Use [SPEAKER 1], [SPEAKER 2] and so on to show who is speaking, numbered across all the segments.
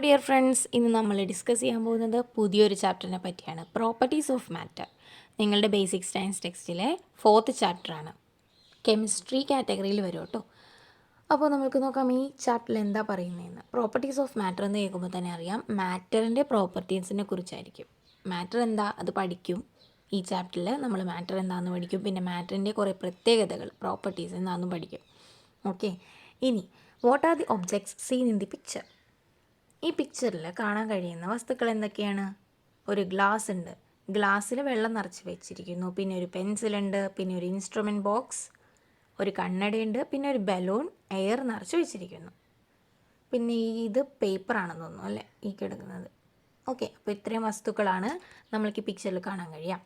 [SPEAKER 1] Dear friends, ഇന്ന് നമ്മൾ discuss ചെയ്യാൻ പോകുന്നത് പുതിയൊരു ചാപ്റ്ററിനെ പറ്റിയാണ്. Properties of matter. നിങ്ങളുടെ ബേസിക് സയൻസ് ടെക്സ്റ്റിലെ 4th ചാപ്റ്ററാണ്. കെമിസ്ട്രി കാറ്റഗറിയിൽ വരും കേട്ടോ. അപ്പോൾ നമുക്ക് നോക്കാം ഈ ചാപ്റ്ററിൽ എന്താ പറയുന്നതെന്ന്. പ്രോപ്പർട്ടീസ് ഓഫ് മാറ്റർ എന്ന് കേൾക്കുമ്പോൾ തന്നെ അറിയാം മാറ്ററിൻ്റെ പ്രോപ്പർട്ടീസിനെ കുറിച്ചായിരിക്കും. മാറ്റർ എന്താ അത് പഠിക്കും. ഈ ചാപ്റ്ററിൽ നമ്മൾ മാറ്റർ എന്താണെന്ന് പഠിക്കും. പിന്നെ മാറ്ററിൻ്റെ കുറേ പ്രത്യേകതകൾ, പ്രോപ്പർട്ടീസ് എന്താണെന്ന് പഠിക്കും. ഓക്കെ, ഇനി what are the objects scene in the picture? ഈ പിക്ചറിൽ കാണാൻ കഴിയുന്ന വസ്തുക്കൾ എന്തൊക്കെയാണ്? ഒരു ഗ്ലാസ് ഉണ്ട്, ഗ്ലാസ്സിൽ വെള്ളം നിറച്ച് വെച്ചിരിക്കുന്നു. പിന്നെ ഒരു പെൻസിലുണ്ട്, പിന്നെ ഒരു ഇൻസ്ട്രുമെൻറ്റ് ബോക്സ്, ഒരു കണ്ണടയുണ്ട്, പിന്നെ ഒരു ബലൂൺ എയർ നിറച്ച് വെച്ചിരിക്കുന്നു. പിന്നെ ഇത് പേപ്പറാണെന്ന് തോന്നുന്നു അല്ലേ ഈ കിടക്കുന്നത്. ഓക്കെ, അപ്പോൾ ഇത്രയും വസ്തുക്കളാണ് നമ്മൾക്ക് ഈ പിക്ചറിൽ കാണാൻ കഴിയാം.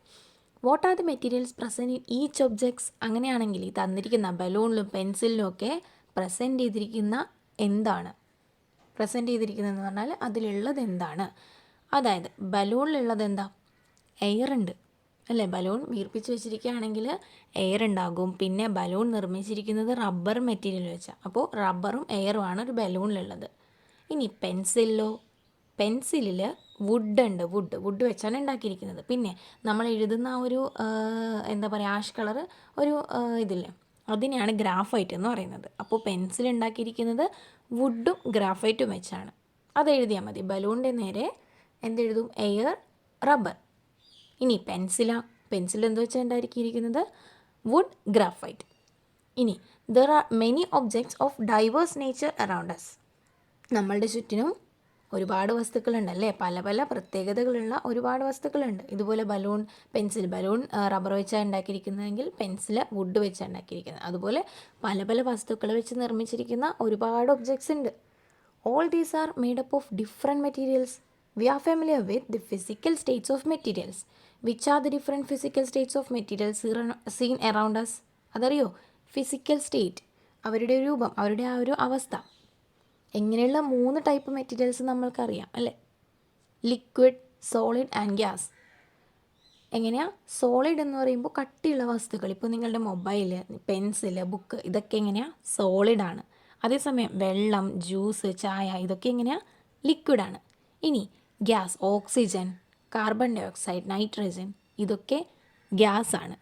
[SPEAKER 1] What are the materials present in each objects? അങ്ങനെയാണെങ്കിൽ ഈ തന്നിരിക്കുന്ന ബലൂണിലും പെൻസിലിനും ഒക്കെ പ്രസൻറ്റ് ചെയ്തിരിക്കുന്ന എന്താണ്? പ്രസൻറ്റ് ചെയ്തിരിക്കുന്നതെന്ന് പറഞ്ഞാൽ അതിലുള്ളത് എന്താണ്? അതായത് ബലൂണിലുള്ളത് എന്താ? എയർ ഉണ്ട് അല്ലേ? ബലൂൺ വീർപ്പിച്ച് വെച്ചിരിക്കുകയാണെങ്കിൽ എയർ ഉണ്ടാകും. പിന്നെ ബലൂൺ നിർമ്മിച്ചിരിക്കുന്നത് റബ്ബർ മെറ്റീരിയൽ വെച്ചാണ്. അപ്പോൾ റബ്ബറും എയറുമാണ് ഒരു ബലൂണിലുള്ളത്. ഇനി പെൻസിലിലോ? പെൻസിലിൽ വുഡ് ഉണ്ട്, വുഡ് വെച്ചാണ് ഉണ്ടാക്കിയിരിക്കുന്നത്. പിന്നെ നമ്മൾ എഴുതുന്ന ആ ഒരു എന്താ പറയുക, ആഷ് കളർ ഒരു ഇതില്ലേ, അതിനെയാണ് ഗ്രാഫൈറ്റ് എന്ന് പറയുന്നത്. അപ്പോൾ പെൻസിൽ ഉണ്ടാക്കിയിരിക്കുന്നത് വുഡും ഗ്രാഫൈറ്റും വെച്ചാണ്. അത് എഴുതിയാൽ മതി. ബലൂണിൻ്റെ നേരെ എന്തെഴുതും? Air, rubber. ഇനി പെൻസിൽ എന്ത് വെച്ചാൽ ഉണ്ടാക്കിയിരിക്കുന്നത്? Wood, graphite. ഇനി there are many objects of diverse nature around us. നമ്മളുടെ ചുറ്റിനും ഒരുപാട് വസ്തുക്കളുണ്ടല്ലേ, പല പല പ്രത്യേകതകളുള്ള ഒരുപാട് വസ്തുക്കളുണ്ട്. ഇതുപോലെ ബലൂൺ റബ്ബർ വെച്ചാണ് ഉണ്ടാക്കിയിരിക്കുന്നതെങ്കിൽ പെൻസിൽ വുഡ് വെച്ചാണ് ഉണ്ടാക്കിയിരിക്കുന്നത്. അതുപോലെ പല പല വസ്തുക്കൾ വെച്ച് നിർമ്മിച്ചിരിക്കുന്ന ഒരുപാട് ഒബ്ജക്ട്സ് ഉണ്ട്. All these are made up of different materials. We are familiar with the physical states of materials. Which are the different physical states of materials seen around us? അതറിയോ? ഫിസിക്കൽ സ്റ്റേറ്റ്, അവരുടെ രൂപം, അവരുടെ ആ ഒരു അവസ്ഥ. എങ്ങനെയുള്ള 3 type materials നമ്മൾക്കറിയാം അല്ലേ? Liquid, solid and gas. എങ്ങനെയാണ്? സോളിഡ് എന്ന് പറയുമ്പോൾ കട്ടിയുള്ള വസ്തുക്കൾ. ഇപ്പോൾ നിങ്ങളുടെ മൊബൈൽ, പെൻസിൽ, ബുക്ക്, ഇതൊക്കെ എങ്ങനെയാണ്? സോളിഡാണ്. അതേസമയം വെള്ളം, ജ്യൂസ്, ചായ, ഇതൊക്കെ എങ്ങനെയാണ്? ലിക്വിഡാണ്. ഇനി gas, oxygen, carbon dioxide, nitrogen, ഇതൊക്കെ ഗ്യാസാണ്.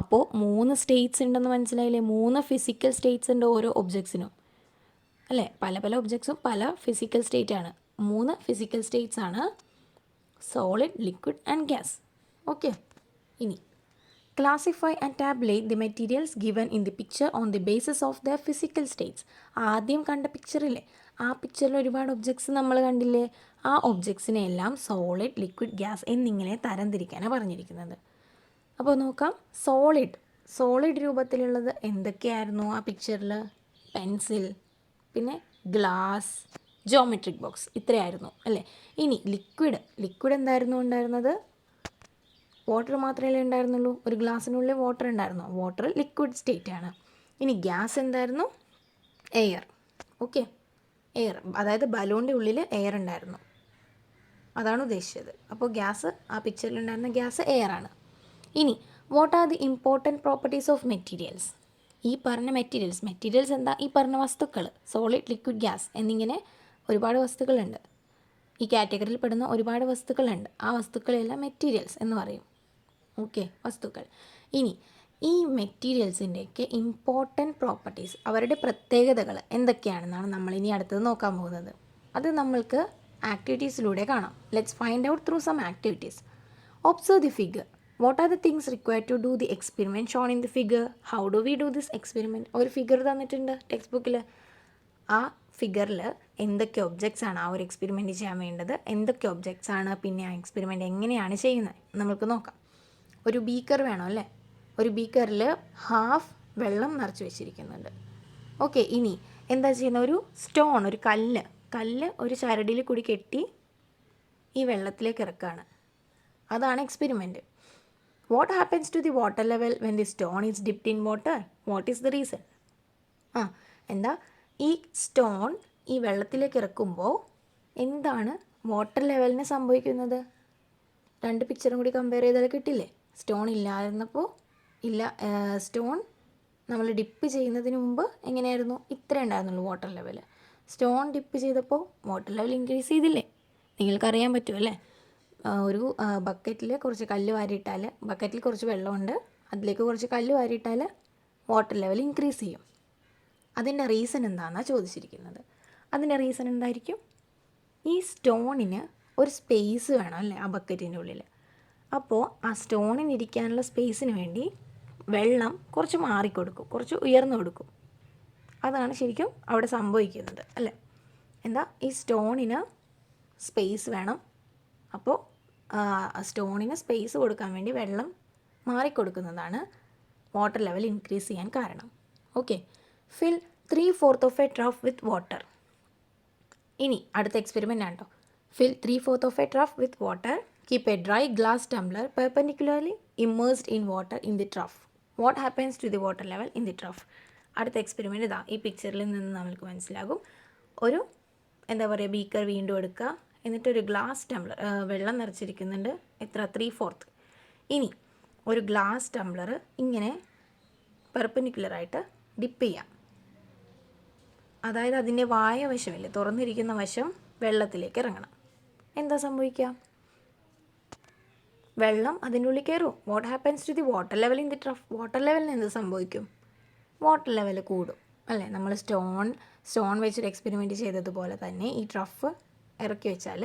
[SPEAKER 1] അപ്പോൾ 3 സ്റ്റേറ്റ്സ് ഉണ്ടെന്ന് മനസ്സിലായില്ലേ? 3 ഫിസിക്കൽ സ്റ്റേറ്റ്സ് ഉണ്ട് ഓരോ ഒബ്ജക്ട്സിനും അല്ലേ? പല പല ഒബ്ജക്ട്സും പല ഫിസിക്കൽ സ്റ്റേറ്റാണ്. 3 ഫിസിക്കൽ സ്റ്റേറ്റ്സ് ആണ്: solid, liquid and gas. Okay, ഇനി classify and tabulate the materials given in the picture on the basis of the physical states. ആദ്യം കണ്ട പിക്ചറില്ലേ, ആ പിക്ചറിൽ ഒരുപാട് ഒബ്ജക്ട്സ് നമ്മൾ കണ്ടില്ലേ? ആ ഒബ്ജക്ട്സിനെ എല്ലാം സോളിഡ്, ലിക്വിഡ്, ഗ്യാസ് എന്നിങ്ങനെ തരംതിരിക്കാനാണ് പറഞ്ഞിരിക്കുന്നത്. അപ്പോൾ നോക്കാം. സോളിഡ് രൂപത്തിലുള്ളത് എന്തൊക്കെയായിരുന്നു ആ പിക്ചറിൽ? പെൻസിൽ, പിന്നെ ഗ്ലാസ്, ജോമെട്രിക് ബോക്സ്, ഇത്രയായിരുന്നു അല്ലേ? ഇനി ലിക്വിഡ് എന്തായിരുന്നു ഉണ്ടായിരുന്നത്? വാട്ടർ മാത്രമേ ഉണ്ടായിരുന്നുള്ളൂ. ഒരു ഗ്ലാസ്സിനുള്ളിൽ വാട്ടർ ഉണ്ടായിരുന്നു. വാട്ടർ ലിക്വിഡ് സ്റ്റേറ്റ് ആണ്. ഇനി ഗ്യാസ് എന്തായിരുന്നു? എയർ. ഓക്കെ, എയർ, അതായത് ബലൂണിൻ്റെ ഉള്ളിൽ എയർ ഉണ്ടായിരുന്നു, അതാണ് ഉദ്ദേശിച്ചത്. അപ്പോൾ ഗ്യാസ്, ആ പിക്ചറിലുണ്ടായിരുന്ന ഗ്യാസ് എയർ ആണ്. ഇനി what are the important properties of materials? ഈ പറഞ്ഞ മെറ്റീരിയൽസ് എന്താ? ഈ പറഞ്ഞ വസ്തുക്കൾ, സോളിഡ്, ലിക്വിഡ്, ഗ്യാസ് എന്നിങ്ങനെ ഒരുപാട് വസ്തുക്കളുണ്ട്. ഈ കാറ്റഗറിയിൽ പെടുന്ന ഒരുപാട് വസ്തുക്കളുണ്ട്. ആ വസ്തുക്കളെല്ലാം മെറ്റീരിയൽസ് എന്ന് പറയും. ഓക്കെ, വസ്തുക്കൾ. ഇനി ഈ മെറ്റീരിയൽസിൻ്റെയൊക്കെ ഇമ്പോർട്ടൻറ്റ് പ്രോപ്പർട്ടീസ്, അവരുടെ പ്രത്യേകതകൾ എന്തൊക്കെയാണെന്നാണ് നമ്മളിനി അടുത്തത് നോക്കാൻ പോകുന്നത്. അത് നമ്മൾക്ക് ആക്ടിവിറ്റീസിലൂടെ കാണാം. Let's find out through some activities. Observe the figure. What are the things required to do the experiment shown in the figure? How do we do this experiment? ഒരു ഫിഗർ തന്നിട്ടുണ്ട് ടെക്സ്റ്റ് ബുക്കിൽ. ആ ഫിഗറിൽ എന്തൊക്കെ ഒബ്ജക്ട്സ് ആണ് ആ ഒരു experiment ചെയ്യാൻ വേണ്ടത്, എന്തൊക്കെ ഒബ്ജക്ട്സ് ആണ്, പിന്നെ ആ എക്സ്പെരിമെൻറ്റ് എങ്ങനെയാണ് ചെയ്യുന്നത് നമുക്ക് നോക്കാം. ഒരു ബീക്കർ വേണം അല്ലേ? ഒരു ബീക്കറിൽ ഹാഫ് വെള്ളം നിറച്ച് വെച്ചിരിക്കുന്നുണ്ട്. ഓക്കെ, ഇനി എന്താ ചെയ്യുന്നത്? ഒരു സ്റ്റോൺ, ഒരു കല്ല് ഒരു ചരടിൽ കൂടി കെട്ടി ഈ വെള്ളത്തിലേക്ക് ഇറക്കുകയാണ്. അതാണ് experiment. What happens to the water level when the stone is dipped in water? What is the reason? എന്താ ഈ സ്റ്റോൺ ഈ വെള്ളത്തിലേക്ക് ഇറക്കുമ്പോൾ എന്താണ് വാട്ടർ ലെവലിന് സംഭവിക്കുന്നത്? 2 പിക്ചറും കൂടി കമ്പയർ ചെയ്താൽ കിട്ടില്ലേ? സ്റ്റോൺ ഇല്ലായിരുന്നപ്പോൾ സ്റ്റോൺ നമ്മൾ ഡിപ്പ് ചെയ്യുന്നതിന് മുമ്പ് എങ്ങനെയായിരുന്നു? ഇത്രേ ഉണ്ടായിരുന്നുള്ളൂ വാട്ടർ ലെവൽ. സ്റ്റോൺ ഡിപ്പ് ചെയ്തപ്പോൾ വാട്ടർ ലെവൽ ഇൻക്രീസ് ചെയ്തില്ലേ? നിങ്ങൾക്കറിയാൻ പറ്റുമല്ലേ? ഒരു ബക്കറ്റിൽ കുറച്ച് കല്ല് വാരിയിട്ടാൽ, ബക്കറ്റിൽ കുറച്ച് വെള്ളമുണ്ട്, അതിലേക്ക് കുറച്ച് കല്ല് വാരിയിട്ടാൽ വാട്ടർ ലെവൽ ഇൻക്രീസ് ചെയ്യും. അതിൻ്റെ റീസൺ എന്താണെന്നാണ് ചോദിച്ചിരിക്കുന്നത്. അതിൻ്റെ റീസൺ എന്തായിരിക്കും? ഈ സ്റ്റോണിന് ഒരു സ്പേസ് വേണം അല്ലേ ആ ബക്കറ്റിൻ്റെ ഉള്ളിൽ. അപ്പോൾ ആ സ്റ്റോണിന് ഇരിക്കാനുള്ള സ്പേസിന് വേണ്ടി വെള്ളം കുറച്ച് മാറിക്കൊടുക്കും, കുറച്ച് ഉയർന്നു കൊടുക്കും. അതാണ് ശരിക്കും അവിടെ സംഭവിക്കുന്നത് അല്ലേ? എന്താ, ഈ സ്റ്റോണിന് സ്പേസ് വേണം. അപ്പോൾ സ്റ്റോണിന് സ്പേസ് കൊടുക്കാൻ വേണ്ടി വെള്ളം മാറിക്കൊടുക്കുന്നതാണ് വാട്ടർ ലെവൽ ഇൻക്രീസ് ചെയ്യാൻ കാരണം. Okay, fill 3/4 of a trough with water. ഇനി അടുത്ത എക്സ്പെരിമെൻ്റ് ആണ് കേട്ടോ. Fill 3/4 of a trough with water. Keep a dry glass tumbler perpendicularly immersed in water in the trough. What happens to the water level in the trough? അടുത്ത experiment ഇതാ. ഈ പിക്ചറിൽ നിന്ന് നമുക്ക് മനസ്സിലാകും. ഒരു എന്താ പറയുക, ബീക്കർ വീണ്ടും എടുക്കുക. എന്നിട്ടൊരു ഗ്ലാസ് ടംബ്ലർ, വെള്ളം നിറച്ചിരിക്കുന്നുണ്ട്. എത്ര? 3/4. ഇനി ഒരു ഗ്ലാസ് ടംബ്ലർ ഇങ്ങനെ പെർപെൻഡിക്കുലറായിട്ട് ഡിപ്പ് ചെയ്യാം. അതായത് അതിൻ്റെ വായ വശമില്ലേ, തുറന്നിരിക്കുന്ന വശം വെള്ളത്തിലേക്ക് ഇറങ്ങണം. എന്താ സംഭവിക്കുക? വെള്ളം അതിൻ്റെ ഉള്ളിൽ കയറും. What happens to the water level in the trough? Water ലെവലിന് എന്ത് സംഭവിക്കും? വാട്ടർ ലെവൽ കൂടും അല്ലേ? നമ്മൾ സ്റ്റോൺ വെച്ചൊരു എക്സ്പെരിമെൻറ്റ് ചെയ്തതുപോലെ തന്നെ ഈ ട്രഫ് ഇറക്കി വെച്ചാൽ,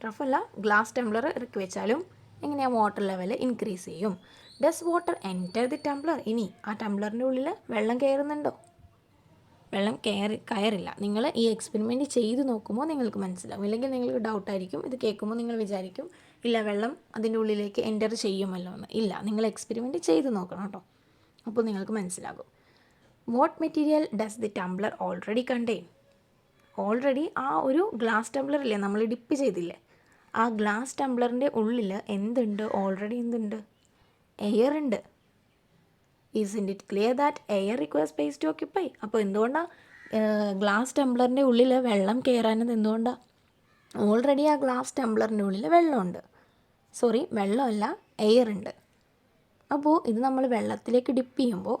[SPEAKER 1] ട്രഫല്ല ഗ്ലാസ് ടംബ്ലർ ഇറക്കി വെച്ചാലും എങ്ങനെയാണ് വാട്ടർ ലെവൽ ഇൻക്രീസ് ചെയ്യും. Does water enter the Tumblr? ഇനി ആ ടംബ്ലറിൻ്റെ ഉള്ളിൽ വെള്ളം കയറുന്നുണ്ടോ? വെള്ളം കയറില്ല. നിങ്ങൾ ഈ എക്സ്പെരിമെൻറ്റ് ചെയ്ത് നോക്കുമ്പോൾ നിങ്ങൾക്ക് മനസ്സിലാവും. ഇല്ലെങ്കിൽ നിങ്ങൾക്ക് ഡൗട്ടായിരിക്കും. ഇത് കേൾക്കുമ്പോൾ നിങ്ങൾ വിചാരിക്കും ഇല്ല വെള്ളം അതിൻ്റെ ഉള്ളിലേക്ക് എൻറ്റർ ചെയ്യുമല്ലോ എന്ന്. ഇല്ല, നിങ്ങൾ എക്സ്പെരിമെൻറ്റ് ചെയ്ത് നോക്കണം കേട്ടോ, അപ്പോൾ നിങ്ങൾക്ക് മനസ്സിലാകും. What material does the Tumblr already contain? Already ആ ഒരു ഗ്ലാസ് ടംബ്ലറില്ലേ നമ്മൾ ഡിപ്പ് ചെയ്തില്ലേ, ആ ഗ്ലാസ് ടംബ്ലറിൻ്റെ ഉള്ളിൽ എന്തുണ്ട്? ഓൾറെഡി എന്തുണ്ട്? എയർ ഉണ്ട്. Isn't it clear that air requires space to occupy? അപ്പോൾ എന്തുകൊണ്ടാണ് ഗ്ലാസ് ടംബ്ലറിൻ്റെ ഉള്ളിൽ വെള്ളം കയറാനത്? എന്തുകൊണ്ടാണ്? ഓൾറെഡി ആ ഗ്ലാസ് ടംബ്ലറിൻ്റെ ഉള്ളിൽ വെള്ളമുണ്ട്. വെള്ളമല്ല, എയർ ഉണ്ട്. അപ്പോൾ ഇത് നമ്മൾ വെള്ളത്തിലേക്ക് ഡിപ്പ് ചെയ്യുമ്പോൾ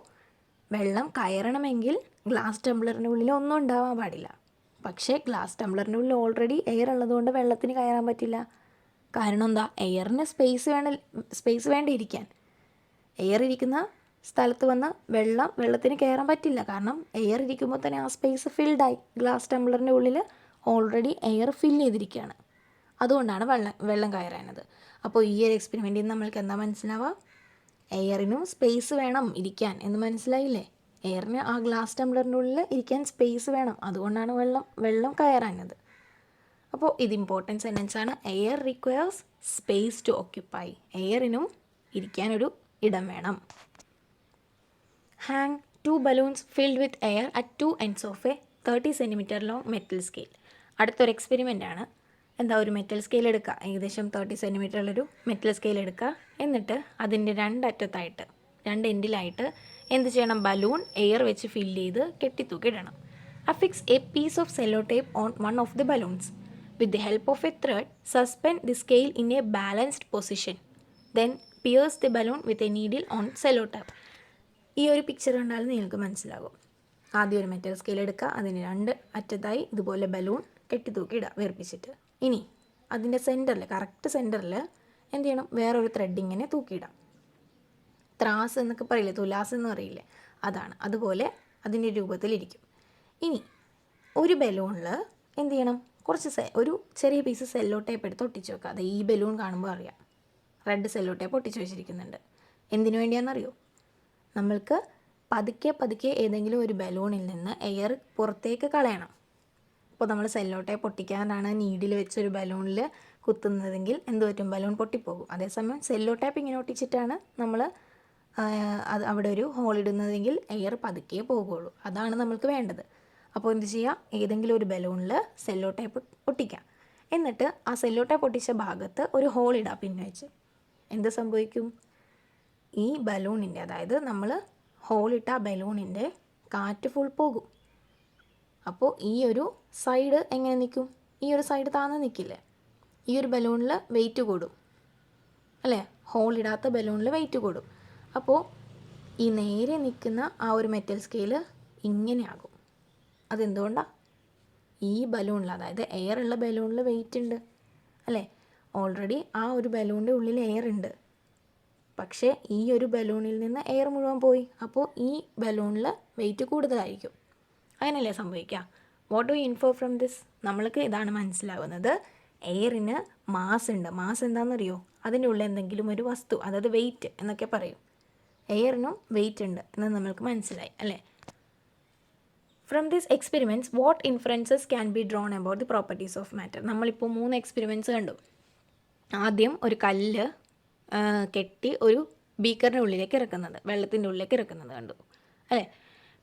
[SPEAKER 1] വെള്ളം കയറണമെങ്കിൽ ഗ്ലാസ് ടംബ്ലറിൻ്റെ ഉള്ളിൽ ഒന്നും ഉണ്ടാവാൻ പാടില്ല. പക്ഷേ ഗ്ലാസ് ടംബ്ലറിൻ്റെ ഉള്ളിൽ ഓൾറെഡി എയർ ഉള്ളതുകൊണ്ട് വെള്ളത്തിന് കയറാൻ പറ്റില്ല. കാരണം എന്താ? എയറിന് സ്പേസ് വേണ്ട ഇരിക്കാൻ. എയർ ഇരിക്കുന്ന സ്ഥലത്ത് വന്ന് വെള്ളത്തിന് കയറാൻ പറ്റില്ല. കാരണം എയർ ഇരിക്കുമ്പോൾ തന്നെ ആ സ്പേസ് ഫിൽഡായി. ഗ്ലാസ് ടംബ്ലറിൻ്റെ ഉള്ളിൽ ഓൾറെഡി എയർ ഫില്ല് ചെയ്തിരിക്കുകയാണ്. അതുകൊണ്ടാണ് വെള്ളം കയറാനത്. അപ്പോൾ ഈ ഒരു എക്സ്പെരിമെൻറ്റിൽ നിന്ന് നമ്മൾക്ക് എന്താ മനസ്സിലാവുക? എയറിനും സ്പേസ് വേണം ഇരിക്കാൻ എന്ന് മനസ്സിലായില്ലേ? എയറിന് ആ ഗ്ലാസ് ടംബ്ലറിൻ്റെ ഉള്ളിൽ ഇരിക്കാൻ സ്പേസ് വേണം. അതുകൊണ്ടാണ് വെള്ളം കയറാനത്. അപ്പോൾ ഇത് ഇമ്പോർട്ടൻറ്റ് സെൻറ്റൻസ് ആണ്. Air requires space to occupy. എയറിനും ഇരിക്കാനൊരു ഇടം വേണം. Hang 2 balloons filled with air at 2 ends of a 30 cm long metal scale. അടുത്തൊരു എക്സ്പെരിമെൻ്റ് ആണ്. എന്താ, ഒരു മെറ്റൽ സ്കെയിൽ എടുക്കുക. ഏകദേശം 30 cm ഉള്ളൊരു മെറ്റൽ സ്കെയിൽ എടുക്കുക. എന്നിട്ട് അതിൻ്റെ രണ്ട് എൻഡിലായിട്ട് എന്ത് ചെയ്യണം? ബലൂൺ എയർ വെച്ച് ഫില്ല് ചെയ്ത് കെട്ടിത്തൂക്കിയിടണം. Affix a piece of sellotape on one of the balloons. With the help of a thread suspend the scale in a balanced position. Then pierce the balloon with a needle on sellotape. ഈ ഒരു picture കണ്ടാൽ നിങ്ങൾക്ക് മനസ്സിലാകും. ആദ്യം ഒരു metal scale എടുക്കുക. അതിന് രണ്ട് അറ്റത്തായി ഇതുപോലെ ബലൂൺ കെട്ടിത്തൂക്കി ഇടുക വീർപ്പിച്ചിട്ട്. ഇനി അതിൻ്റെ കറക്റ്റ് സെൻറ്ററിൽ എന്ത് ചെയ്യണം? വേറൊരു ത്രെഡ് ഇങ്ങനെ തൂക്കിയിടാം. ത്രാസ് എന്നൊക്കെ പറയില്ലേ, തുലാസ് എന്ന് പറയില്ലേ, അതാണ്. അതുപോലെ അതിൻ്റെ രൂപത്തിലിരിക്കും. ഇനി ഒരു ബലൂണിൽ എന്ത് ചെയ്യണം? ഒരു ചെറിയ പീസ് സെല്ലോ ടേപ്പ് എടുത്ത് ഒട്ടിച്ച് വെക്കുക. അത് ഈ ബലൂൺ കാണുമ്പോൾ അറിയാം, റെഡ് സെല്ലോ ടേപ്പ് ഒട്ടിച്ച് വെച്ചിരിക്കുന്നുണ്ട്. എന്തിനു വേണ്ടിയാണെന്നറിയോ? നമ്മൾക്ക് പതുക്കെ ഏതെങ്കിലും ഒരു ബലൂണിൽ നിന്ന് എയർ പുറത്തേക്ക് കളയണം. അപ്പോൾ നമ്മൾ സെല്ലോ ടേപ്പ് പൊട്ടിക്കാനാണ് നീഡിൽ വെച്ചൊരു ബലൂണിൽ കുത്തുന്നതെങ്കിൽ എന്ത് പറ്റും? ബലൂൺ പൊട്ടിപ്പോകും. അതേസമയം സെല്ലോ ടേപ്പ് ഇങ്ങനെ ഒട്ടിച്ചിട്ടാണ് നമ്മൾ അവിടെ ഒരു ഹോൾ ഇടുന്നതെങ്കിൽ എയർ പതുക്കെ പോകുള്ളൂ. അതാണ് നമ്മൾക്ക് വേണ്ടത്. അപ്പോൾ എന്ത് ചെയ്യുക? ഏതെങ്കിലും ഒരു ബലൂണിൽ സെല്ലോ ടേപ്പ് ഒട്ടിക്കാം. എന്നിട്ട് ആ സെല്ലോ ടേപ്പ് ഒട്ടിച്ച ഭാഗത്ത് ഒരു ഹോൾ ഇടാം പിന്നെ വെച്ച്. എന്ത് സംഭവിക്കും? ഈ ബലൂണിൻ്റെ, അതായത് നമ്മൾ ഹോളിട്ട ബലൂണിൻ്റെ കാറ്റ് ഫുൾ പോകും. അപ്പോൾ ഈ ഒരു സൈഡ് എങ്ങനെ നിൽക്കും? ഈ ഒരു സൈഡ് താന്ന് നിൽക്കില്ലേ? ഈ ഒരു ബലൂണിൽ വെയിറ്റ് കൂടും അല്ലേ? ഹോളിടാത്ത ബലൂണിൽ വെയിറ്റ് കൂടും. അപ്പോൾ ഈ നേരെ നിൽക്കുന്ന ആ ഒരു മെറ്റൽ സ്കെയിൽ ഇങ്ങനെയാകും. അതെന്തുകൊണ്ടാണ്? ഈ ബലൂണിൽ, അതായത് എയർ ഉള്ള ബലൂണിൽ വെയിറ്റ് ഉണ്ട് അല്ലേ? ഓൾറെഡി ആ ഒരു ബലൂണിൻ്റെ ഉള്ളിൽ എയർ ഉണ്ട്. പക്ഷേ ഈ ഒരു ബലൂണിൽ നിന്ന് എയർ മുഴുവൻ പോയി. അപ്പോൾ ഈ ബലൂണിൽ വെയിറ്റ് കൂടുതലായിരിക്കും. അങ്ങനെയല്ലേ സംഭവിക്കുക? What do info from this? നമ്മൾക്ക് ഇതാണ് മനസ്സിലാവുന്നത്, എയറിന് മാസ് ഉണ്ട്. മാസ് എന്താണെന്നറിയോ? അതിൻ്റെ ഉള്ളിൽ എന്തെങ്കിലും ഒരു വസ്തു, അതായത് വെയിറ്റ് എന്നൊക്കെ പറയും. എയറിനും വെയിറ്റ് ഉണ്ട് എന്ന് നമ്മൾക്ക് മനസ്സിലായി അല്ലേ? From this experiments what inferences can be drone about the properties of matter? നമ്മളിപ്പോൾ 3 എക്സ്പെരിമെൻറ്റ്സ് കണ്ടു. ആദ്യം ഒരു കല്ല് കെട്ടി ഒരു ബീക്കറിൻ്റെ ഉള്ളിലേക്ക് ഇറക്കുന്നത്, വെള്ളത്തിൻ്റെ ഉള്ളിലേക്ക് ഇറക്കുന്നത് കണ്ടു അല്ലേ?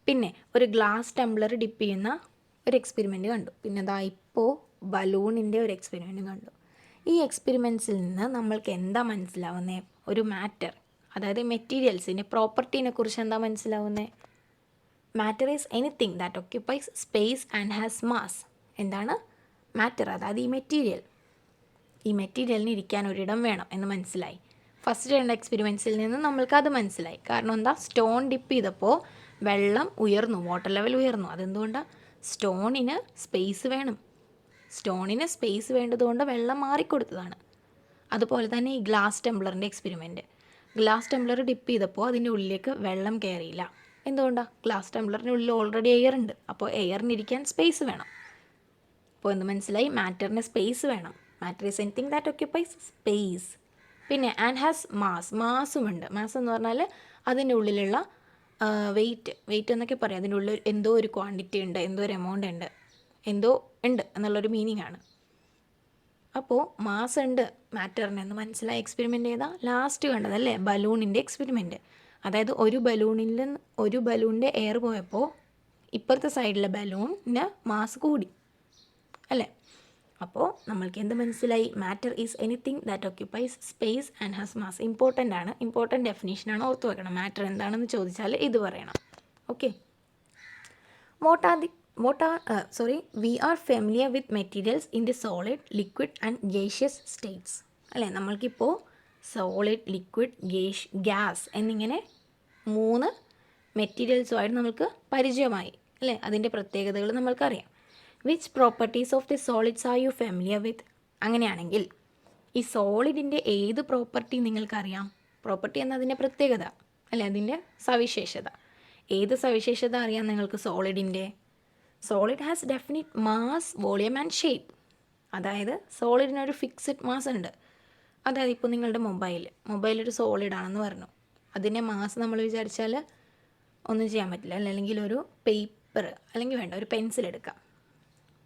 [SPEAKER 1] പിന്നെ ഒരു ഗ്ലാസ് ടംബ്ലർ ഡിപ്പ് ചെയ്യുന്ന ഒരു എക്സ്പെരിമെൻറ്റ് കണ്ടു. പിന്നെ അതാ ഇപ്പോൾ ബലൂണിൻ്റെ ഒരു എക്സ്പെരിമെൻറ്റും കണ്ടു. ഈ എക്സ്പെരിമെൻറ്റ്സിൽ നിന്ന് നമ്മൾക്ക് എന്താ മനസ്സിലാവുന്നത്? ഒരു മാറ്റർ, അതായത് മെറ്റീരിയൽസിൻ്റെ പ്രോപ്പർട്ടീനെ കുറിച്ച് എന്താ മനസ്സിലാവുന്നത്? Matter is anything that occupies space and has mass. എന്താണ് മാറ്റർ? അതായത് ഈ മെറ്റീരിയലിന് ഇരിക്കാൻ ഒരിടം വേണം എന്ന് മനസ്സിലായി. ഫസ്റ്റ് 2 എക്സ്പെരിമെൻറ്റ്സിൽ നിന്ന് നമ്മൾക്ക് അത് മനസ്സിലായി. കാരണം എന്താ? സ്റ്റോൺ ഡിപ്പ് ചെയ്തപ്പോൾ വെള്ളം ഉയർന്നു, വാട്ടർ ലെവൽ ഉയർന്നു. അതെന്തുകൊണ്ടാണ്? സ്റ്റോണിന് സ്പേസ് വേണം. സ്റ്റോണിന് സ്പേസ് വേണ്ടതുകൊണ്ട് വെള്ളം മാറിക്കൊടുത്തതാണ്. അതുപോലെ തന്നെ ഈ ഗ്ലാസ് ടംബ്ലറിൻ്റെ എക്സ്പെരിമെൻറ്റ്, ഗ്ലാസ് ടംബ്ലർ ഡിപ്പ് ചെയ്തപ്പോൾ അതിൻ്റെ ഉള്ളിലേക്ക് വെള്ളം കയറിയില്ല. എന്തുകൊണ്ടാണ്? ഗ്ലാസ് ടംബ്ലറിൻ്റെ ഉള്ളിൽ ഓൾറെഡി എയർ ഉണ്ട്. അപ്പോൾ എയറിനിരിക്കാൻ സ്പേസ് വേണം. അപ്പോൾ എന്ത് മനസ്സിലായി? മാറ്ററിന് സ്പേസ് വേണം. Matter is anything that occupies space. പിന്നെ ആൻഡ് ഹാസ് മാസുമുണ്ട്. മാസ് എന്ന് പറഞ്ഞാൽ അതിൻ്റെ ഉള്ളിലുള്ള വെയിറ്റ് എന്നൊക്കെ പറയാം. അതിൻ്റെ ഉള്ളിൽ എന്തോ ഒരു ക്വാണ്ടിറ്റി ഉണ്ട്, എന്തോ ഒരു എമൗണ്ട് ഉണ്ട്, എന്തോ ഉണ്ട് എന്നുള്ളൊരു മീനിങ് ആണ്. അപ്പോൾ മാസ് ഉണ്ട് മാറ്ററിന് എന്ന് മനസ്സിലായ എക്സ്പെരിമെൻ്റ് ഏതാ? ലാസ്റ്റ് കണ്ടതല്ലേ, ബലൂണിൻ്റെ എക്സ്പെരിമെൻറ്റ്. അതായത് ഒരു ബലൂണിൻ്റെ എയർ പോയപ്പോൾ ഇപ്പുറത്തെ സൈഡിലെ ബലൂണിന് മാസ് കൂടി അല്ലേ? അപ്പോൾ നമ്മൾക്ക് എന്ത് മനസ്സിലായി? Matter is anything that occupies space and has mass. Important ഡെഫിനേഷനാണ്, ഓർത്ത് വെക്കണം. മാറ്റർ എന്താണെന്ന് ചോദിച്ചാൽ ഇത് പറയണം. Okay. We are familiar with materials in the solid, liquid and gaseous states അല്ലേ? നമ്മൾക്കിപ്പോൾ സോളിഡ്, ലിക്വിഡ്, ഗ്യാസ് എന്നിങ്ങനെ 3 മെറ്റീരിയൽസുമായിട്ട് നമുക്ക് പരിചയമായി അല്ലേ? അതിൻ്റെ പ്രത്യേകതകൾ നമ്മൾക്കറിയാം. Which properties of the solids are you familiar with? അങ്ങനെയാണെങ്കിൽ ഈ സോളിഡിൻ്റെ ഏത് പ്രോപ്പർട്ടി നിങ്ങൾക്കറിയാം? പ്രോപ്പർട്ടി എന്നതിൻ്റെ പ്രത്യേകത അല്ലേ, അതിൻ്റെ സവിശേഷത. ഏത് സവിശേഷത അറിയാം നിങ്ങൾക്ക് സോളിഡിൻ്റെ? Solid has definite mass, volume and shape. അതായത് സോളിഡിനൊരു ഫിക്സഡ് മാസ് ഉണ്ട്. അതായത് ഇപ്പോൾ നിങ്ങളുടെ മൊബൈലൊരു സോളിഡാണെന്ന് പറഞ്ഞു, അതിൻ്റെ മാസ് നമ്മൾ വിചാരിച്ചാൽ ഒന്നും ചെയ്യാൻ പറ്റില്ല. അല്ലെങ്കിൽ ഒരു പേപ്പർ, അല്ലെങ്കിൽ വേണ്ട ഒരു പെൻസിൽ എടുക്കാം.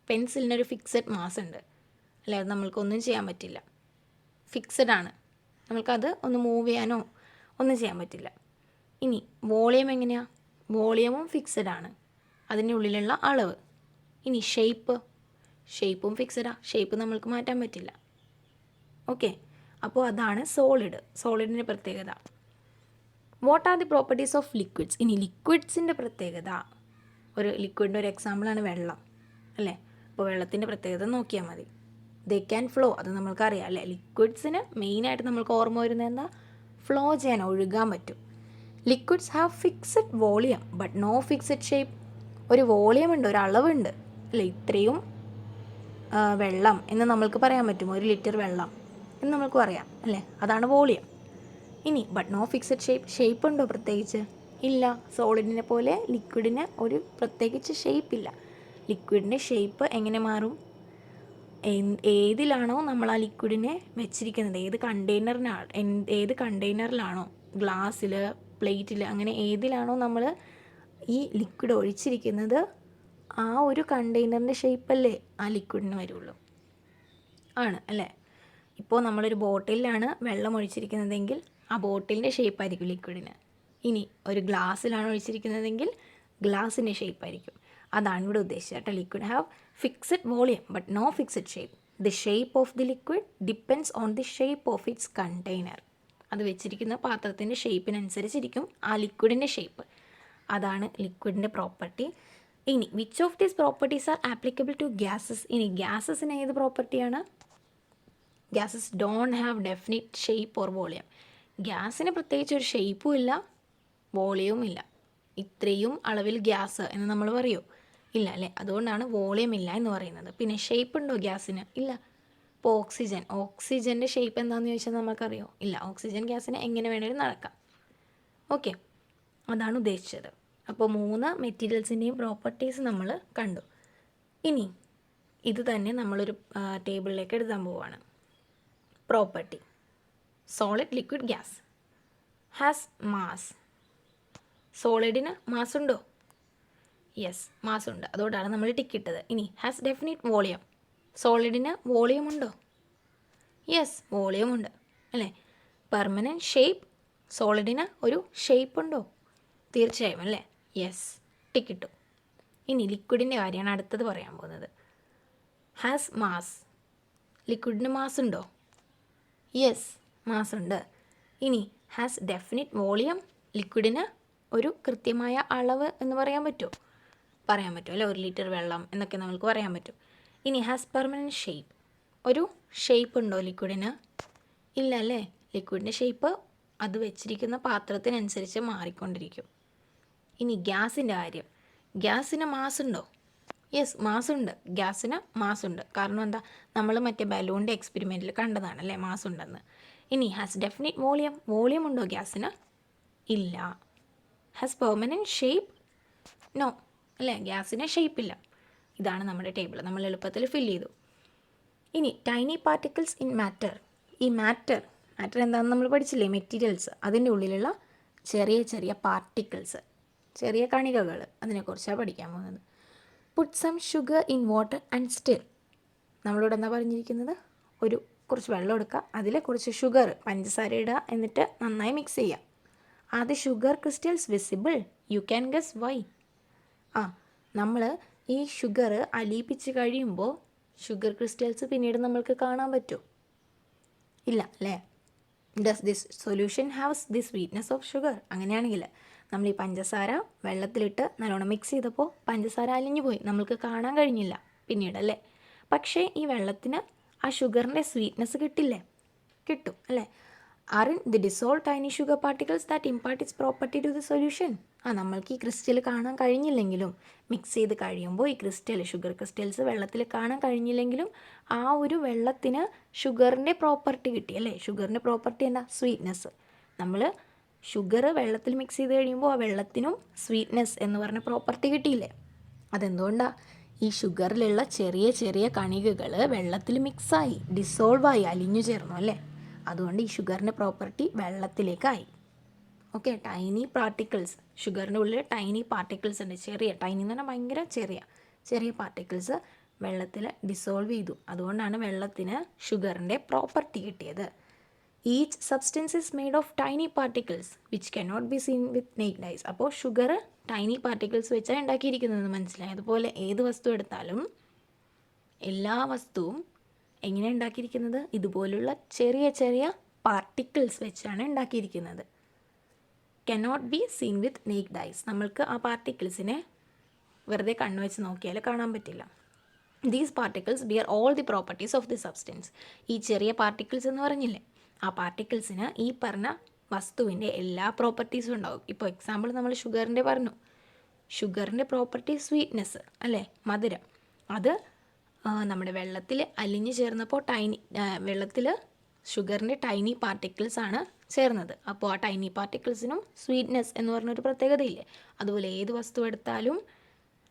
[SPEAKER 1] പെൻസിലിനൊരു ഫിക്സഡ് മാസ് ഉണ്ട് അല്ലേ? അത് നമ്മൾക്കൊന്നും ചെയ്യാൻ പറ്റില്ല, ഫിക്സഡ് ആണ്. നമ്മൾക്കത് ഒന്ന് മൂവ് ചെയ്യാനോ ഒന്നും ചെയ്യാൻ പറ്റില്ല. ഇനി വോളിയം എങ്ങനെയാണ്? വോളിയമും ഫിക്സഡ് ആണ്, അതിൻ്റെ ഉള്ളിലുള്ള അളവ്. ഇനി ഷേപ്പും ഫിക്സഡാണ്, ഷേപ്പ് നമ്മൾക്ക് മാറ്റാൻ പറ്റില്ല. ഓക്കെ, അപ്പോൾ അതാണ് സോളിഡിൻ്റെ പ്രത്യേകത. What are the properties of liquids? ഇനി ലിക്വിഡ്സിൻ്റെ പ്രത്യേകത, ഒരു ലിക്വിഡിൻ്റെ ഒരു എക്സാമ്പിളാണ് വെള്ളം അല്ലേ? അപ്പോൾ വെള്ളത്തിൻ്റെ പ്രത്യേകത നോക്കിയാൽ മതി. ദേ ക്യാൻ ഫ്ലോ, അത് നമ്മൾക്കറിയാം അല്ലേ? ലിക്വിഡ്സിന് മെയിനായിട്ട് നമ്മൾക്ക് ഓർമ്മ വരുന്നത് എന്താ? ഫ്ലോ ചെയ്യാൻ, ഒഴുകാൻ പറ്റും. Liquids have fixed volume but no fixed shape. ഒരു വോളിയം ഉണ്ട്, ഒരു അളവുണ്ട് അല്ലേ? ഇത്രയും വെള്ളം എന്ന് നമ്മൾക്ക് പറയാൻ പറ്റും, 1 ലിറ്റർ വെള്ളം എന്ന് നമ്മൾക്ക് പറയാം അല്ലേ? അതാണ് വോളിയം. ഇനി ബട്ട് നോ ഫിക്സഡ് ഷേപ്പ് ഉണ്ടോ പ്രത്യേകിച്ച്? ഇല്ല. സോളിഡിനെ പോലെ ലിക്വിഡിന് ഒരു പ്രത്യേകിച്ച് ഷേപ്പില്ല. ലിക്വിഡിൻ്റെ ഷേപ്പ് എങ്ങനെ മാറും? ഏതിലാണോ നമ്മൾ ആ ലിക്വിഡിനെ വെച്ചിരിക്കുന്നത്, ഏത് കണ്ടെയ്നറിലാണോ, ഗ്ലാസ്സിൽ, പ്ലേറ്റിൽ, അങ്ങനെ ഏതിലാണോ നമ്മൾ ഈ ലിക്വിഡ് ഒഴിച്ചിരിക്കുന്നത്, ആ ഒരു കണ്ടെയ്നറിൻ്റെ ഷേപ്പല്ലേ ആ ലിക്വിഡിന് വരുള്ളൂ. ആണ് അല്ലേ? ഇപ്പോൾ നമ്മളൊരു ബോട്ടിലാണ് വെള്ളം ഒഴിച്ചിരിക്കുന്നതെങ്കിൽ ആ ബോട്ടിലിൻ്റെ ഷേപ്പായിരിക്കും ലിക്വിഡിന്. ഇനി ഒരു ഗ്ലാസ്സിലാണ് ഒഴിച്ചിരിക്കുന്നതെങ്കിൽ ഗ്ലാസിൻ്റെ ഷേപ്പായിരിക്കും. അതാണ് ഇവിടെ ഉദ്ദേശിച്ചത് കേട്ടോ. Liquid have fixed volume but no fixed shape. The shape of the liquid depends on the shape of its container. അത് വെച്ചിരിക്കുന്ന പാത്രത്തിൻ്റെ ഷേപ്പിനനുസരിച്ചിരിക്കും ആ ലിക്വിഡിൻ്റെ ഷേപ്പ്. അതാണ് ലിക്വിഡിൻ്റെ പ്രോപ്പർട്ടി. ഇനി which of these properties are applicable to gases? ഇനി ഗ്യാസസിന് ഏത് പ്രോപ്പർട്ടിയാണ്? Gases don't have definite shape or volume. ഗ്യാസിന് പ്രത്യേകിച്ച് ഒരു ഷേപ്പും ഇല്ല, വോളിയവും ഇല്ല. ഇത്രയും അളവിൽ ഗ്യാസ് എന്ന് നമ്മൾ പറയൂ, ഇല്ല അല്ലേ, അതുകൊണ്ടാണ് വോളിയം ഇല്ല എന്ന് പറയുന്നത്. പിന്നെ ഷേപ്പ് ഉണ്ടോ ഗ്യാസിന്? ഇല്ല. ഇപ്പോൾ ഓക്സിജൻ്റെ ഷേപ്പ് എന്താണെന്ന് ചോദിച്ചാൽ നമുക്കറിയോ? ഇല്ല. ഓക്സിജൻ ഗ്യാസിന് എങ്ങനെ വേണേലും നടക്കാം. ഓക്കെ, അതാണ് ഉദ്ദേശിച്ചത്. അപ്പോൾ 3 മെറ്റീരിയൽസിൻ്റെയും പ്രോപ്പർട്ടീസ് നമ്മൾ കണ്ടു. ഇനി ഇത് തന്നെ നമ്മളൊരു ടേബിളിലേക്ക് എഴുതാൻ പോവുകയാണ്. Property: solid, liquid, gas. Has mass. സോളിഡിന് മാസ് ഉണ്ടോ? യെസ്, മാസ് ഉണ്ട്. അതുകൊണ്ടാണ് നമ്മൾ ടിക്ക് ഇട്ടത്. ഇനി ഹാസ് ഡെഫിനിറ്റ് വോളിയം. സോളിഡിന് വോളിയം ഉണ്ടോ? യെസ്, വോളിയം ഉണ്ട് അല്ലേ. Permanent shape. സോളിഡിന് ഒരു ഷേപ്പ് ഉണ്ടോ? തീർച്ചയായും അല്ലേ. യെസ്, ടിക്ക് ഇട്ടു. ഇനി ലിക്വിഡിൻ്റെ കാര്യമാണ് അടുത്തത് പറയാൻ പോകുന്നത്. Has mass. ലിക്വിഡിന് മാസ് ഉണ്ടോ? യെസ്, മാസ് ഉണ്ട്. ഇനി ഹാസ് ഡെഫിനിറ്റ് വോളിയം. ലിക്വിഡിന് ഒരു കൃത്യമായ അളവ് എന്ന് പറയാൻ പറ്റുമോ? പറയാൻ പറ്റും അല്ലേ. 1 ലിറ്റർ വെള്ളം എന്നൊക്കെ നമുക്ക് പറയാൻ പറ്റും. ഇനി ഹാസ് പെർമനൻറ്റ് ഷേപ്പ്. ഒരു ഷേപ്പ് ഉണ്ടോ ലിക്വിഡിന്? ഇല്ല അല്ലേ. ലിക്വിഡിൻ്റെ ഷേപ്പ് അത് വെച്ചിരിക്കുന്ന പാത്രത്തിനനുസരിച്ച് മാറിക്കൊണ്ടിരിക്കും. ഇനി ഗ്യാസിൻ്റെ കാര്യം. ഗ്യാസിന് മാസ് ഉണ്ടോ? യെസ്, മാസ് ഉണ്ട്. ഗ്യാസിന് മാസ് ഉണ്ട്. കാരണം എന്താ? നമ്മൾ മറ്റേ ബലൂണിൻ്റെ എക്സ്പെരിമെൻറ്റിൽ കണ്ടതാണ് അല്ലേ മാസ് ഉണ്ടെന്ന്. ഇനി ഹാസ് ഡെഫിനിറ്റ് വോളിയം. വോളിയം ഉണ്ടോ ഗ്യാസിന്? ഇല്ല. Has permanent shape? നോ അല്ലേ, ഗ്യാസിന് ഷേപ്പില്ല. ഇതാണ് നമ്മുടെ ടേബിൾ. നമ്മൾ എളുപ്പത്തിൽ ഫിൽ ചെയ്തു. ഇനി ടൈനി പാർട്ടിക്കിൾസ് ഇൻ മാറ്റർ. ഈ മാറ്റർ എന്താണെന്ന് നമ്മൾ പഠിച്ചില്ലേ? മെറ്റീരിയൽസ്. അതിൻ്റെ ഉള്ളിലുള്ള ചെറിയ ചെറിയ പാർട്ടിക്കിൾസ്, ചെറിയ കണികകൾ, അതിനെക്കുറിച്ചാണ് പഠിക്കാൻ പോകുന്നത്. Put some sugar in water and stir. നമ്മളോട് എന്താ പറഞ്ഞിരിക്കുന്നത്? കുറച്ച് വെള്ളം എടുക്കുക, അതിൽ കുറച്ച് ഷുഗർ, പഞ്ചസാര ഇടുക, എന്നിട്ട് നന്നായി മിക്സ് ചെയ്യുക. Are the sugar crystals visible? You can guess why. നമ്മൾ ഈ ഷുഗർ അലിയിപ്പിച്ച് കഴിയുമ്പോൾ ഷുഗർ ക്രിസ്റ്റൽസ് പിന്നീട് നമ്മൾക്ക് കാണാൻ പറ്റുമോ? ഇല്ല അല്ലേ. Does this solution haves the sweetness of sugar? അങ്ങനെയാണെങ്കിൽ നമ്മൾ ഈ പഞ്ചസാര വെള്ളത്തിലിട്ട് നല്ലോണം മിക്സ് ചെയ്തപ്പോൾ പഞ്ചസാര അലിഞ്ഞു പോയി, നമ്മൾക്ക് കാണാൻ കഴിഞ്ഞില്ല പിന്നീട് അല്ലേ. പക്ഷേ ഈ വെള്ളത്തിന് ആ ഷുഗറിൻ്റെ സ്വീറ്റ്നെസ് കിട്ടില്ലേ? കിട്ടും അല്ലേ. Are in the dissolve tiny sugar particles that impart its property to the solution. നമ്മൾക്ക് ഈ ക്രിസ്റ്റൽ കാണാൻ കഴിഞ്ഞില്ലെങ്കിലും മിക്സ് ചെയ്ത് കഴിയുമ്പോൾ ഈ ഷുഗർ ക്രിസ്റ്റൽസ് വെള്ളത്തിൽ കാണാൻ കഴിഞ്ഞില്ലെങ്കിലും ആ ഒരു വെള്ളത്തിന് ഷുഗറിൻ്റെ പ്രോപ്പർട്ടി കിട്ടി അല്ലേ. ഷുഗറിൻ്റെ പ്രോപ്പർട്ടി എന്താ? സ്വീറ്റ്നെസ്. നമ്മൾ ഷുഗർ വെള്ളത്തിൽ മിക്സ് ചെയ്ത് കഴിയുമ്പോൾ ആ വെള്ളത്തിനും സ്വീറ്റ്നെസ് എന്ന് പറഞ്ഞ പ്രോപ്പർട്ടി കിട്ടിയില്ലേ. അതെന്തുകൊണ്ടാണ്? ഈ ഷുഗറിലുള്ള ചെറിയ ചെറിയ കണികകൾ വെള്ളത്തിൽ മിക്സായി, ഡിസോൾവായി, അലിഞ്ഞു ചേർന്നു അല്ലേ. അതുകൊണ്ട് ഈ ഷുഗറിൻ്റെ പ്രോപ്പർട്ടി വെള്ളത്തിലേക്കായി. Okay, tiny particles. ഷുഗറിൻ്റെ ഉള്ളിൽ ടൈനി പാർട്ടിക്കിൾസ് ഉണ്ട്. ടൈനി എന്ന് പറഞ്ഞാൽ ഭയങ്കര ചെറിയ പാർട്ടിക്കിൾസ് വെള്ളത്തിൽ ഡിസോൾവ് ചെയ്തു. അതുകൊണ്ടാണ് വെള്ളത്തിന് ഷുഗറിൻ്റെ പ്രോപ്പർട്ടി കിട്ടിയത്. Each substance is made of tiny particles which cannot be seen with naked eyes. അപ്പോൾ ഷുഗർ ടൈനി പാർട്ടിക്കിൾസ് വെച്ചാണ് ഉണ്ടാക്കിയിരിക്കുന്നതെന്ന് മനസ്സിലായി. അതുപോലെ ഏത് വസ്തു എടുത്താലും എല്ലാ വസ്തുവും എങ്ങനെ ഉണ്ടാക്കിയിരിക്കുന്നത്? ഇതുപോലുള്ള ചെറിയ ചെറിയ പാർട്ടിക്കിൾസ് വെച്ചാണ് ഉണ്ടാക്കിയിരിക്കുന്നത്. Cannot be seen with naked eyes. നമ്മൾക്ക് ആ പാർട്ടിക്കിൾസിനെ വെറുതെ കണ്ണുവെച്ച് നോക്കിയാൽ കാണാൻ പറ്റില്ല. These particles bear all the properties of the substance. ഈ ചെറിയ പാർട്ടിക്കിൾസ് എന്ന് പറഞ്ഞില്ലേ, ആ പാർട്ടിക്കിൾസിന് ഈ പറഞ്ഞ വസ്തുവിൻ്റെ എല്ലാ പ്രോപ്പർട്ടീസും ഉണ്ടാകും. ഇപ്പോൾ എക്സാമ്പിൾ നമ്മൾ ഷുഗറിൻ്റെ പറഞ്ഞു. ഷുഗറിൻ്റെ പ്രോപ്പർട്ടി സ്വീറ്റ്നെസ് അല്ലേ, മധുരം. അത് നമ്മുടെ വെള്ളത്തിൽ അലിഞ്ഞു ചേർന്നപ്പോൾ വെള്ളത്തിൽ ഷുഗറിൻ്റെ ടൈനി പാർട്ടിക്കിൾസ് ആണ് ചേർന്നത്. അപ്പോൾ ആ ടൈനി പാർട്ടിക്കിൾസിനും സ്വീറ്റ്നെസ് എന്ന് പറഞ്ഞൊരു പ്രത്യേകതയില്ലേ. അതുപോലെ ഏത് വസ്തു എടുത്താലും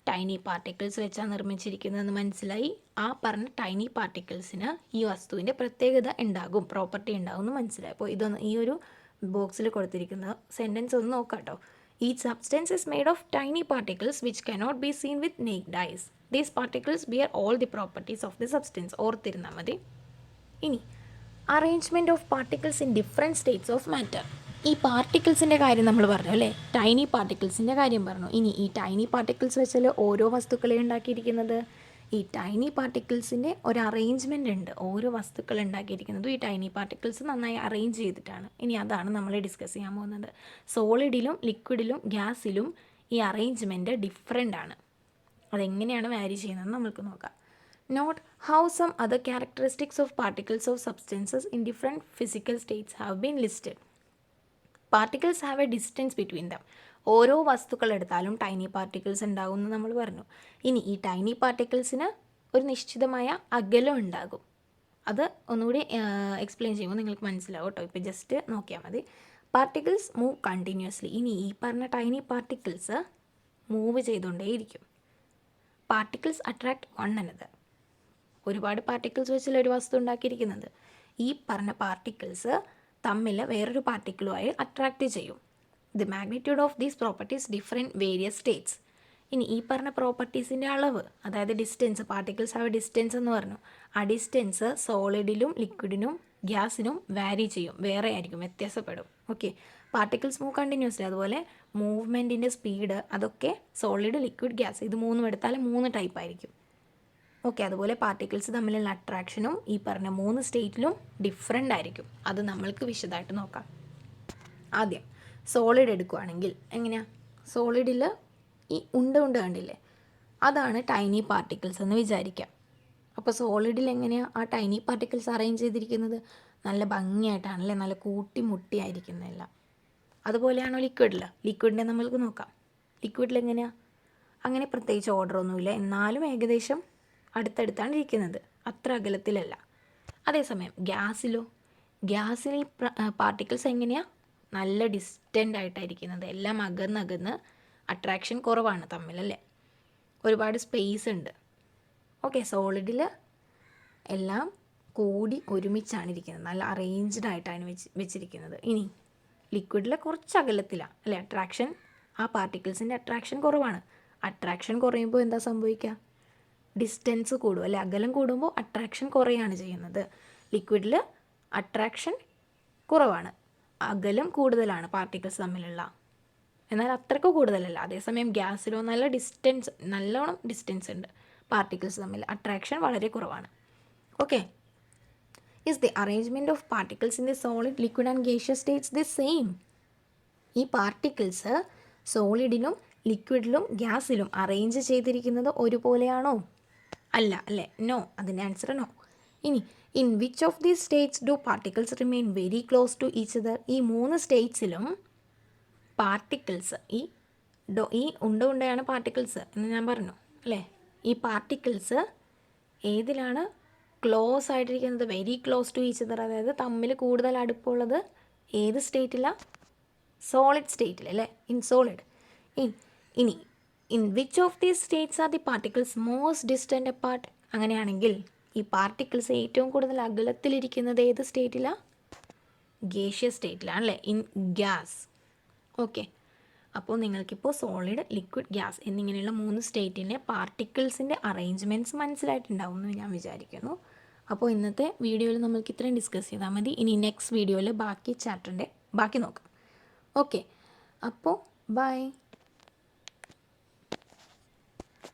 [SPEAKER 1] ടൈനി പാർട്ടിക്കിൾസ് വെച്ചാണ് നിർമ്മിച്ചിരിക്കുന്നതെന്ന് മനസ്സിലായി. ആ പറഞ്ഞ ടൈനി പാർട്ടിക്കിൾസിന് ഈ വസ്തുവിൻ്റെ പ്രത്യേകത ഉണ്ടാകും, പ്രോപ്പർട്ടി ഉണ്ടാകും എന്ന് മനസ്സിലായി. അപ്പോൾ ഈ ഒരു ബോക്സിൽ കൊടുത്തിരിക്കുന്ന സെൻറ്റൻസ് ഒന്ന് നോക്കാം കേട്ടോ. Each substance is made of tiny particles which cannot be seen with naked eyes. These particles bear all the properties of the substance. ഓർത്തിരുന്നാൽ മതി. ഇനി arrangement of particles in different States of matter. ഈ പാർട്ടിക്കിൾസിൻ്റെ കാര്യം നമ്മൾ പറഞ്ഞു അല്ലേ, tiny പാർട്ടിക്കിൾസിൻ്റെ കാര്യം പറഞ്ഞു. ഇനി ഈ ടൈനി പാർട്ടിക്കിൾസ് വെച്ചാൽ ഓരോ വസ്തുക്കളെ ഉണ്ടാക്കിയിരിക്കുന്നത് ഈ ടൈനി പാർട്ടിക്കിൾസിൻ്റെ ഒരു അറേഞ്ച്മെൻ്റ് ഉണ്ട്. ഓരോ വസ്തുക്കൾ ഉണ്ടാക്കിയിരിക്കുന്നതും ഈ ടൈനി പാർട്ടിക്കിൾസ് നന്നായി അറേഞ്ച് ചെയ്തിട്ടാണ്. ഇനി അതാണ് നമ്മൾ ഡിസ്കസ് ചെയ്യാൻ പോകുന്നത്. സോളിഡിലും ലിക്വിഡിലും ഗ്യാസിലും ഈ അറേഞ്ച്മെൻറ്റ് ഡിഫറെൻ്റ് ആണ്. അതെങ്ങനെയാണ് വാരി ചെയ്യുന്നതെന്ന് നമുക്ക് നോക്കാം. Note how some other characteristics of particles of substances in different physical states have been listed. Particles have a distance between them. ഓരോ വസ്തുക്കൾ എടുത്താലും ടൈനി പാർട്ടിക്കിൾസ് ഉണ്ടാകും എന്ന് നമ്മൾ പറഞ്ഞു. ഇനി ഈ ടൈനി പാർട്ടിക്കിൾസിന് ഒരു നിശ്ചിതമായ അകലം ഉണ്ടാകും. അത് ഒന്നുകൂടി എക്സ്പ്ലെയിൻ ചെയ്യുമ്പോൾ നിങ്ങൾക്ക് മനസ്സിലാവും കേട്ടോ. ഇപ്പോൾ ജസ്റ്റ് നോക്കിയാൽ മതി. Particles move continuously. ഇനി ഈ പറഞ്ഞ ടൈനി പാർട്ടിക്കിൾസ് മൂവ് ചെയ്തുകൊണ്ടേയിരിക്കും. Particles attract one another. ഒരുപാട് പാർട്ടിക്കിൾസ് വെച്ചല്ല ഒരു വസ്തു ഉണ്ടാക്കിയിരിക്കുന്നത്. ഈ പറഞ്ഞ പാർട്ടിക്കിൾസ് തമ്മിൽ വേറൊരു പാർട്ടിക്കിളുമായി അട്രാക്റ്റ് ചെയ്യും. The magnitude of these properties different various states. ഇനി ഈ പറഞ്ഞ പ്രോപ്പർട്ടീസിൻ്റെ അളവ്, അതായത് ഡിസ്റ്റൻസ്, പാർട്ടിക്കിൾസ് ആവ് ഡിസ്റ്റൻസ് എന്ന് പറഞ്ഞു. ആ ഡിസ്റ്റൻസ് സോളിഡിലും ലിക്വിഡിനും ഗ്യാസിനും വാരി ചെയ്യും, വേറെ ആയിരിക്കും, വ്യത്യാസപ്പെടും. ഓക്കെ. Particles move continuously. അതുപോലെ മൂവ്മെൻറ്റിൻ്റെ സ്പീഡ് അതൊക്കെ സോളിഡ്, ലിക്വിഡ്, ഗ്യാസ് ഇത് മൂന്നും എടുത്താൽ 3 ടൈപ്പ് ആയിരിക്കും. ഓക്കെ. അതുപോലെ പാർട്ടിക്കിൾസ് തമ്മിലുള്ള അട്രാക്ഷനും ഈ പറഞ്ഞ 3 സ്റ്റേറ്റിലും ഡിഫറെൻ്റ് ആയിരിക്കും. അത് നമ്മൾക്ക് വിശദമായിട്ട് നോക്കാം. ആദ്യം സോളിഡ് എടുക്കുകയാണെങ്കിൽ എങ്ങനെയാണ്? സോളിഡിൽ ഈ ഉണ്ട കണ്ടില്ലേ, അതാണ് ടൈനി പാർട്ടിക്കിൾസ് എന്ന് വിചാരിക്കാം. അപ്പോൾ സോളിഡിൽ എങ്ങനെയാണ് ആ ടൈനി പാർട്ടിക്കിൾസ് അറേഞ്ച് ചെയ്തിരിക്കുന്നത്? നല്ല ഭംഗിയായിട്ടാണല്ലേ, നല്ല കൂട്ടിമുട്ടിയായിരിക്കുന്നതെല്ലാം. അതുപോലെയാണോ ലിക്വിഡിനെ നമ്മൾക്ക് നോക്കാം. ലിക്വിഡിൽ എങ്ങനെയാണ്? അങ്ങനെ പ്രത്യേകിച്ച് ഓർഡറൊന്നുമില്ല, എന്നാലും ഏകദേശം അടുത്തടുത്താണ് ഇരിക്കുന്നത്, അത്ര അകലത്തിലല്ല. അതേസമയം ഗ്യാസിൽ ഈ പാർട്ടിക്കിൾസ് എങ്ങനെയാണ്? നല്ല ഡിസ്റ്റൻ്റ് ആയിട്ടായിരിക്കുന്നത്, എല്ലാം അകന്ന് അട്രാക്ഷൻ കുറവാണ് തമ്മിലല്ലേ, ഒരുപാട് സ്പേസ് ഉണ്ട്. ഓക്കെ. സോളിഡിൽ എല്ലാം കൂടി ഒരുമിച്ചാണ് ഇരിക്കുന്നത്, നല്ല അറേഞ്ച്ഡ് ആയിട്ടാണ് വെച്ചിരിക്കുന്നത്. ഇനി ലിക്വിഡിൽ കുറച്ച് അകലത്തിലാണ് അല്ലേ അട്രാക്ഷൻ, ആ പാർട്ടിക്കിൾസിൻ്റെ അട്രാക്ഷൻ കുറവാണ്. അട്രാക്ഷൻ കുറയുമ്പോൾ എന്താ സംഭവിക്കുക? ഡിസ്റ്റൻസ് കൂടും അല്ലേ, അകലം കൂടുമ്പോൾ അട്രാക്ഷൻ കുറയാണ് ചെയ്യുന്നത്. ലിക്വിഡിൽ അട്രാക്ഷൻ കുറവാണ്, അകലം കൂടുതലാണ് പാർട്ടിക്കിൾസ് തമ്മിലുള്ള, എന്നാൽ അത്രയ്ക്ക് കൂടുതലല്ല. അതേസമയം ഗ്യാസിലോ നല്ലോണം ഡിസ്റ്റൻസ് ഉണ്ട് പാർട്ടിക്കിൾസ് തമ്മിൽ, അട്രാക്ഷൻ വളരെ കുറവാണ്. Okay. Is the arrangement of particles in the solid, liquid and gaseous states the same? ഈ പാർട്ടിക്കിൾസ് സോളിഡിലും ലിക്വിഡിലും ഗ്യാസിലും അറേഞ്ച് ചെയ്തിരിക്കുന്നത് ഒരുപോലെയാണോ? അല്ല അല്ലേ, നോ. അതിൻ്റെ ആൻസർ നോ. ഇനി in which of these states do particles remain very close to each other? ഈ 3 സ്റ്റേറ്റ്സിലും പാർട്ടിക്കിൾസ് ഈ ഉണ്ടയാണ് പാർട്ടിക്കിൾസ് എന്ന് ഞാൻ പറഞ്ഞു അല്ലേ. ഈ പാർട്ടിക്കിൾസ് ഏതിലാണ് ക്ലോസ് ആയിട്ടിരിക്കുന്നത്? Very close to each other, അതായത് തമ്മിൽ കൂടുതൽ അടുപ്പമുള്ളത് ഏത് സ്റ്റേറ്റിലാണ്? സോളിഡ് സ്റ്റേറ്റിൽ അല്ലേ, ഇൻ സോളിഡ്. ഇനി in which of these states are the particles most distant apart? അങ്ങനെയാണെങ്കിൽ ഈ പാർട്ടിക്കിൾസ് ഏറ്റവും കൂടുതൽ അകലത്തിലിരിക്കുന്നത് ഏത് സ്റ്റേറ്റിലാണ്? ഗേഷ്യസ് സ്റ്റേറ്റിലാണ് അല്ലേ, ഇൻ ഗ്യാസ്. ഓക്കെ. അപ്പോൾ നിങ്ങൾക്കിപ്പോൾ സോളിഡ്, ലിക്വിഡ്, ഗ്യാസ് എന്നിങ്ങനെയുള്ള 3 സ്റ്റേറ്റിൻ്റെ പാർട്ടിക്കിൾസിൻ്റെ അറേഞ്ച്മെൻറ്റ്സ് മനസ്സിലായിട്ടുണ്ടാവും എന്ന് ഞാൻ വിചാരിക്കുന്നു. അപ്പോൾ ഇന്നത്തെ വീഡിയോയിൽ നമുക്ക് ഇത്രയും ഡിസ്കസ് ചെയ്താൽ മതി. ഇനി നെക്സ്റ്റ് വീഡിയോയിൽ ബാക്കി ചാപ്റ്ററിൻ്റെ ബാക്കി നോക്കാം. ഓക്കെ. അപ്പോൾ ബൈ.